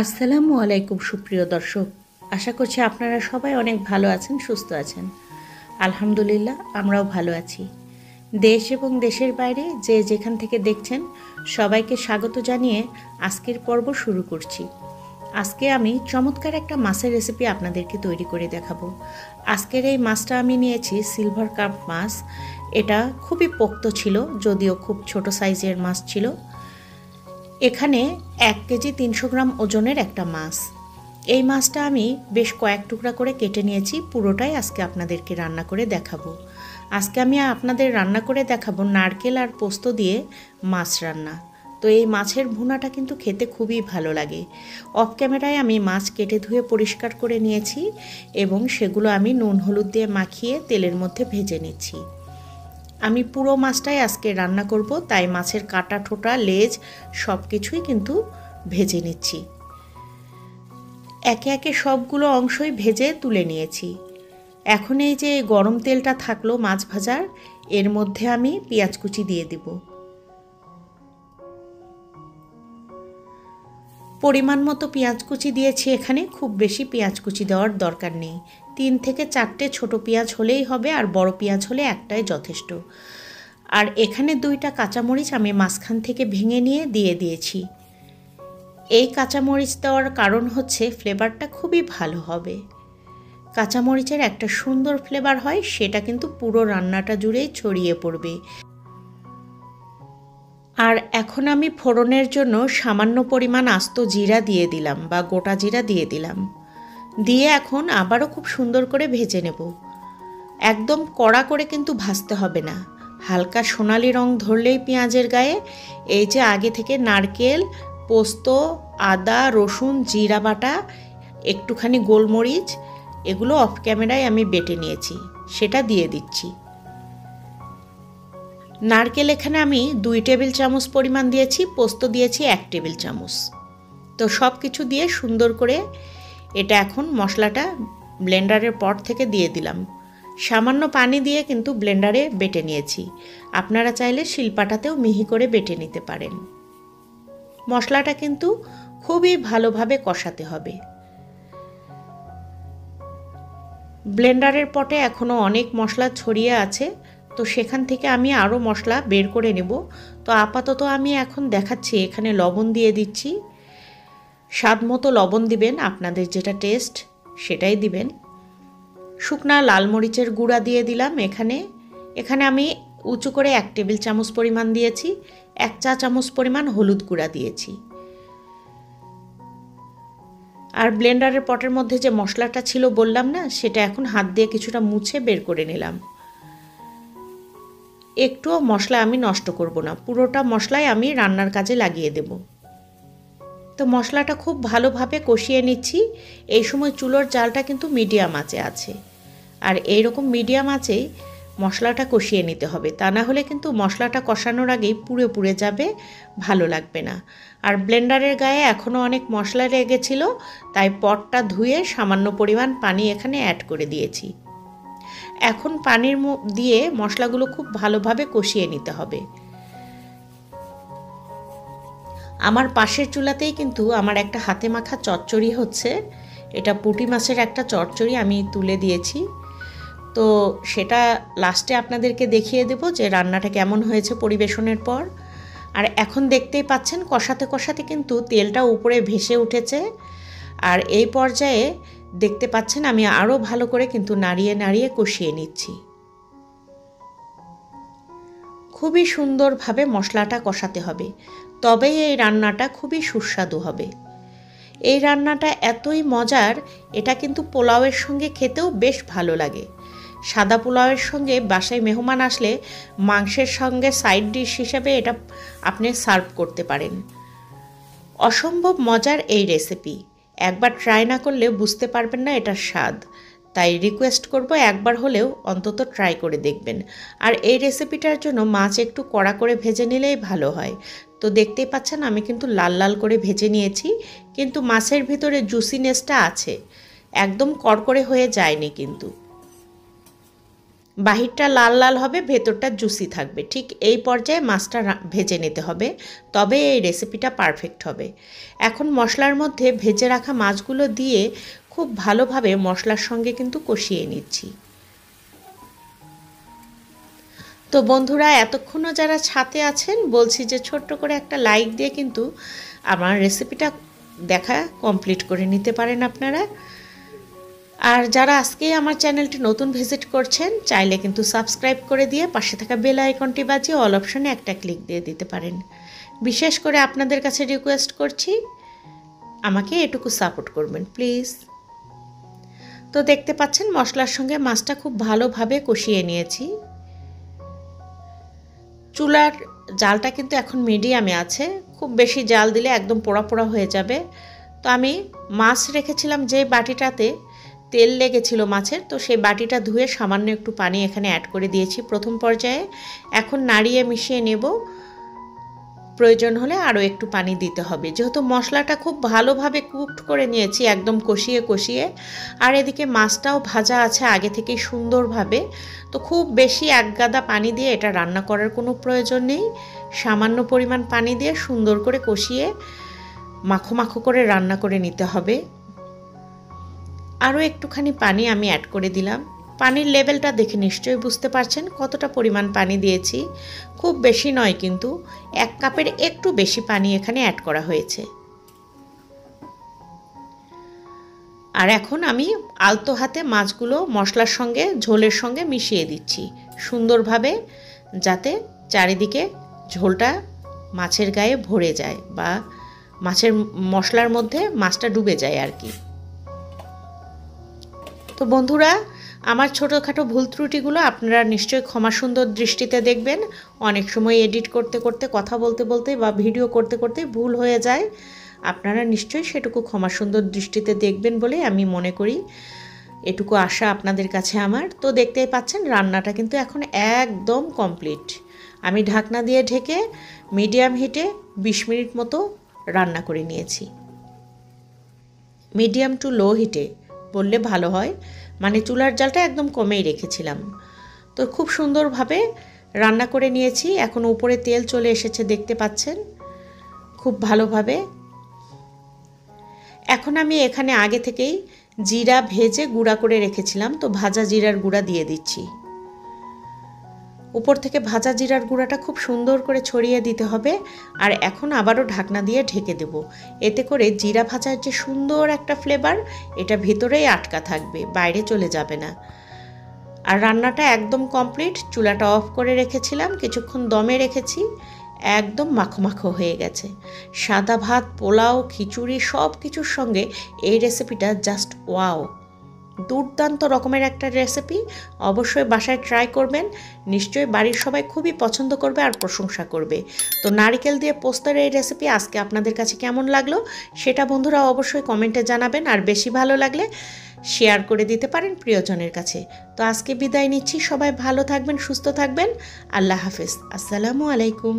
আসসালামু আলাইকুম সুপ্রিয় দর্শক, আশা করছি আপনারা সবাই অনেক ভালো আছেন, সুস্থ আছেন। আলহামদুলিল্লাহ, আমরাও ভালো আছি। দেশ এবং দেশের বাইরে যে যেখান থেকে দেখছেন সবাইকে স্বাগত জানিয়ে আজকের পর্ব শুরু করছি। আজকে আমি চমৎকার একটা মাছের রেসিপি আপনাদেরকে তৈরি করে দেখাবো। আজকের এই মাছটা আমি নিয়েছি সিলভার কার্প মাছ। এটা খুবই পোক্ত ছিল, যদিও খুব ছোট সাইজের মাছ ছিল। এখানে 1 কেজি 300 গ্রাম ওজনের একটা মাছ। এই মাছটা আমি বেশ কয়েক টুকরা করে কেটে নিয়েছি। পুরোটাই আজকে আপনাদেরকে রান্না করে দেখাবো। আজকে আমি আপনাদের রান্না করে দেখাবো নারকেল আর পোস্ত দিয়ে মাছ রান্না। তো এই মাছের ভুনাটা কিন্তু খেতে খুবই ভালো লাগে। অফ ক্যামেরায় আমি মাছ কেটে ধুয়ে পরিষ্কার করে নিয়েছি এবং সেগুলো আমি নুন হলুদ দিয়ে মাখিয়ে তেলের মধ্যে ভেজে নিচ্ছি। আমি পুরো মাছটাই আজকে রান্না করব, তাই মাছের কাটা ঠোঁটা লেজ সব কিছুই কিন্তু ভেজে নিচ্ছি। একে একে সবগুলো অংশই ভেজে তুলে নিয়েছি। এখন এই যে গরম তেলটা থাকলো মাছ ভাজার, এর মধ্যে আমি পেঁয়াজ কুচি দিয়ে দিব। পরিমাণ মতো পেঁয়াজ কুচি দিয়েছি এখানে, খুব বেশি পেঁয়াজ কুচি দেওয়ার দরকার নেই। 3 থেকে 4টে ছোট পেঁয়াজ হলেই হবে, আর বড় পেঁয়াজ হলে একটাই যথেষ্ট। আর এখানে 2টা কাঁচামরিচ আমি মাঝখান থেকে ভেঙে নিয়ে দিয়ে দিয়েছি। এই কাঁচামরিচ দেওয়ার কারণ হচ্ছে ফ্লেভারটা খুবই ভালো হবে। কাঁচামরিচের একটা সুন্দর ফ্লেভার হয়, সেটা কিন্তু পুরো রান্নাটা জুড়েই ছড়িয়ে পড়বে। আর এখন আমি ফোড়নের জন্য সামান্য পরিমাণ আস্ত জিরা দিয়ে দিলাম বা গোটা জিরা দিয়ে দিলাম। দিয়ে এখন আবারও খুব সুন্দর করে ভেজে নেব। একদম কড়া করে কিন্তু ভাজতে হবে না, হালকা সোনালি রং ধরলেই পেঁয়াজের গায়ে এই যে আগে থেকে নারকেল, পোস্ত, আদা, রসুন, জিরা বাটা, একটুখানি গোলমরিচ, এগুলো অফ ক্যামেরায় আমি বেটে নিয়েছি, সেটা দিয়ে দিচ্ছি। নারকেল এখানে আমি 2 টেবিল চামচ পরিমাণ দিয়েছি, পোস্ত দিয়েছি 1 টেবিল চামচ। তো সব কিছু দিয়ে সুন্দর করে এটা এখন মশলাটা ব্লেন্ডারের পট থেকে দিয়ে দিলাম। সামান্য পানি দিয়ে কিন্তু ব্লেন্ডারে বেটে নিয়েছি। আপনারা চাইলে শিলপাটাতেও মিহি করে বেটে নিতে পারেন। মশলাটা কিন্তু খুবই ভালোভাবে কষাতে হবে। ব্লেন্ডারের পটে এখনও অনেক মশলা ছড়িয়ে আছে, তো সেখান থেকে আমি আরও মশলা বের করে নেব। তো আপাতত আমি এখন দেখাচ্ছি, এখানে লবণ দিয়ে দিচ্ছি। স্বাদ মতো লবণ দিবেন, আপনাদের যেটা টেস্ট সেটাই দিবেন। শুকনা লাল মরিচের গুঁড়া দিয়ে দিলাম। এখানে আমি উঁচু করে 1 টেবিল চামচ পরিমাণ দিয়েছি। 1 চা চামচ পরিমাণ হলুদ গুঁড়া দিয়েছি। আর ব্লেন্ডারের পটের মধ্যে যে মশলাটা ছিল বললাম না, সেটা এখন হাত দিয়ে কিছুটা মুছে বের করে নিলাম। একটুও মশলা আমি নষ্ট করব না, পুরোটা মশলাই আমি রান্নার কাজে লাগিয়ে দেব। তো মশলাটা খুব ভালোভাবে কষিয়ে নিচ্ছি। এই সময় চুলোর জালটা কিন্তু মিডিয়াম আঁচে আছে, আর এইরকম মিডিয়াম আঁচেই মশলাটা কষিয়ে নিতে হবে, তা না হলে কিন্তু মশলাটা কষানোর আগেই পুড়ে পুড়ে যাবে, ভালো লাগবে না। আর ব্লেন্ডারের গায়ে এখনও অনেক মশলা লেগেছিল, তাই পটটা ধুয়ে সামান্য পরিমাণ পানি এখানে অ্যাড করে দিয়েছি। এখন পানির দিয়ে মশলাগুলো খুব ভালোভাবে কষিয়ে নিতে হবে। আমার পাশের চুলাতেই কিন্তু আমার একটা হাতে মাখা চচ্চড়ি হচ্ছে। এটা পুঁটি মাছের একটা চচ্চড়ি আমি তুলে দিয়েছি। তো সেটা লাস্টে আপনাদেরকে দেখিয়ে দেব যে রান্নাটা কেমন হয়েছে পরিবেশনের পর। আর এখন দেখতেই পাচ্ছেন কষাতে কষাতে কিন্তু তেলটা উপরে ভেসে উঠেছে। আর এই পর্যায়ে দেখতে পাচ্ছেন আমি আরও ভালো করে কিন্তু নাড়িয়ে নাড়িয়ে কষিয়ে নিচ্ছি। খুবই সুন্দরভাবে মশলাটা কষাতে হবে, তবেই এই রান্নাটা খুবই সুস্বাদু হবে। এই রান্নাটা এতই মজার, এটা কিন্তু পোলাওয়ের সঙ্গে খেতেও বেশ ভালো লাগে। সাদা পোলাওয়ের সঙ্গে বাসায় মেহমান আসলে মাংসের সঙ্গে সাইড ডিশ হিসেবে এটা আপনি সার্ভ করতে পারেন। অসম্ভব মজার এই রেসিপি, একবার ট্রাই না করলে বুঝতে পারবেন না এটার স্বাদ। তাই রিকোয়েস্ট করব একবার হলেও অন্তত ট্রাই করে দেখবেন। আর এই রেসিপিটার জন্য মাছ একটু কড়া করে ভেজে নিলেই ভালো হয়। তো দেখতেই পাচ্ছেন আমি কিন্তু লাল লাল করে ভেজে নিয়েছি, কিন্তু মাছের ভিতরে জুসিনেসটা আছে, একদম কড়কড়ে হয়ে যায়নি কিন্তু। বাহিরটা লাল লাল হবে, ভেতরটা জুসি থাকবে। ঠিক এই পর্যায়ে মাছটা ভেজে নিতে হবে, তবে এই রেসিপিটা পারফেক্ট হবে। এখন মশলার মধ্যে ভেজে রাখা মাছগুলো দিয়ে খুব ভালোভাবে মশলার সঙ্গে কিন্তু কষিয়ে নিচ্ছি। তো বন্ধুরা, এতক্ষণও যারা ছাতে আছেন বলছি যে ছোট্ট করে একটা লাইক দিয়ে কিন্তু আমার রেসিপিটা দেখা কমপ্লিট করে নিতে পারেন আপনারা। আর যারা আজকে আমার চ্যানেলটি নতুন ভিজিট করছেন চাইলে কিন্তু সাবস্ক্রাইব করে দিয়ে পাশে থাকা বেল আইকনটি বাজিয়ে অল অপশনে একটা ক্লিক দিয়ে দিতে পারেন। বিশেষ করে আপনাদের কাছে রিকোয়েস্ট করছি, আমাকে এটুকু সাপোর্ট করবেন প্লিজ। তো দেখতে পাচ্ছেন মশলার সঙ্গে মাছটা খুব ভালোভাবে কষিয়ে নিয়েছি। চুলার জালটা কিন্তু এখন মিডিয়ামে আছে, খুব বেশি জাল দিলে একদম পোড়া পোড়া হয়ে যাবে। তো আমি মাছ রেখেছিলাম যে বাটিটাতে তেল লেগেছিল মাছের, তো সেই বাটিটা ধুয়ে সামান্য একটু পানি এখানে অ্যাড করে দিয়েছি প্রথম পর্যায়ে। এখন নাড়িয়ে মিশিয়ে নেব, প্রয়োজন হলে আরও একটু পানি দিতে হবে, যেহেতু মশলাটা খুব ভালোভাবে কুকড করে নিয়েছি একদম কষিয়ে কষিয়ে। আর এদিকে মাছটাও ভাজা আছে আগে থেকেই সুন্দরভাবে, তো খুব বেশি এক গাদা পানি দিয়ে এটা রান্না করার কোনো প্রয়োজন নেই। সামান্য পরিমাণ পানি দিয়ে সুন্দর করে কষিয়ে মাখো মাখো করে রান্না করে নিতে হবে। আরও একটুখানি পানি আমি অ্যাড করে দিলাম। পানির লেভেলটা দেখে নিশ্চয়ই বুঝতে পারছেন কতটা পরিমাণ পানি দিয়েছি। খুব বেশি নয়, কিন্তু 1 কাপের একটু বেশি পানি এখানে অ্যাড করা হয়েছে। আর এখন আমি আলতো হাতে মাছগুলো মশলার সঙ্গে ঝোলের সঙ্গে মিশিয়ে দিচ্ছি সুন্দরভাবে, যাতে চারিদিকে ঝোলটা মাছের গায়ে ভরে যায় বা মাছের মশলার মধ্যে মাছটা ডুবে যায় আর কি। তো বন্ধুরা, আমার ছোটোখাটো ভুল ত্রুটিগুলো আপনারা নিশ্চয়ই ক্ষমা সুন্দর দৃষ্টিতে দেখবেন। অনেক সময় এডিট করতে করতে, কথা বলতে বলতে বা ভিডিও করতে করতে ভুল হয়ে যায়। আপনারা নিশ্চয়ই সেটুকু ক্ষমা সুন্দর দৃষ্টিতে দেখবেন বলে আমি মনে করি। এটুকু আশা আপনাদের কাছে আমার। তো দেখতেই পাচ্ছেন রান্নাটা কিন্তু এখন একদম কমপ্লিট। আমি ঢাকনা দিয়ে ঢেকে মিডিয়াম হিটে 20 মিনিট মতো রান্না করে নিয়েছি। মিডিয়াম টু লো হিটে বললে ভালো হয়, মানে চুলার জালটা একদম কমেই রেখেছিলাম। তো খুব সুন্দরভাবে রান্না করে নিয়েছি। এখন উপরে তেল চলে এসেছে দেখতে পাচ্ছেন খুব ভালোভাবে। এখন আমি এখানে আগে থেকেই জিরা ভেজে গুঁড়া করে রেখেছিলাম, তো ভাজা জিরার গুঁড়া দিয়ে দিচ্ছি। উপর থেকে ভাজা জিরার গুঁড়াটা খুব সুন্দর করে ছড়িয়ে দিতে হবে। আর এখন আবারও ঢাকনা দিয়ে ঢেকে দেব, এতে করে জিরা ভাজার যে সুন্দর একটা ফ্লেভার এটা ভেতরেই আটকা থাকবে, বাইরে চলে যাবে না। আর রান্নাটা একদম কমপ্লিট। চুলাটা অফ করে রেখেছিলাম, কিছুক্ষণ দমে রেখেছি, একদম মাখো মাখো হয়ে গেছে। সাদা ভাত, পোলাও, খিচুড়ি সব কিছুর সঙ্গে এই রেসিপিটা জাস্ট ওয়াও, দুর্দান্ত রকমের একটা রেসিপি। অবশ্যই বাসায় ট্রাই করবেন, নিশ্চয়ই বাড়ির সবাই খুবই পছন্দ করবে আর প্রশংসা করবে। তো নারকেল দিয়ে পোস্তের এই রেসিপি আজকে আপনাদের কাছে কেমন লাগলো সেটা বন্ধুরা অবশ্যই কমেন্টে জানাবেন। আর বেশি ভালো লাগলে শেয়ার করে দিতে পারেন প্রিয়জনের কাছে। তো আজকে বিদায় নিচ্ছি, সবাই ভালো থাকবেন, সুস্থ থাকবেন। আল্লাহ হাফেজ, আসসালামু আলাইকুম।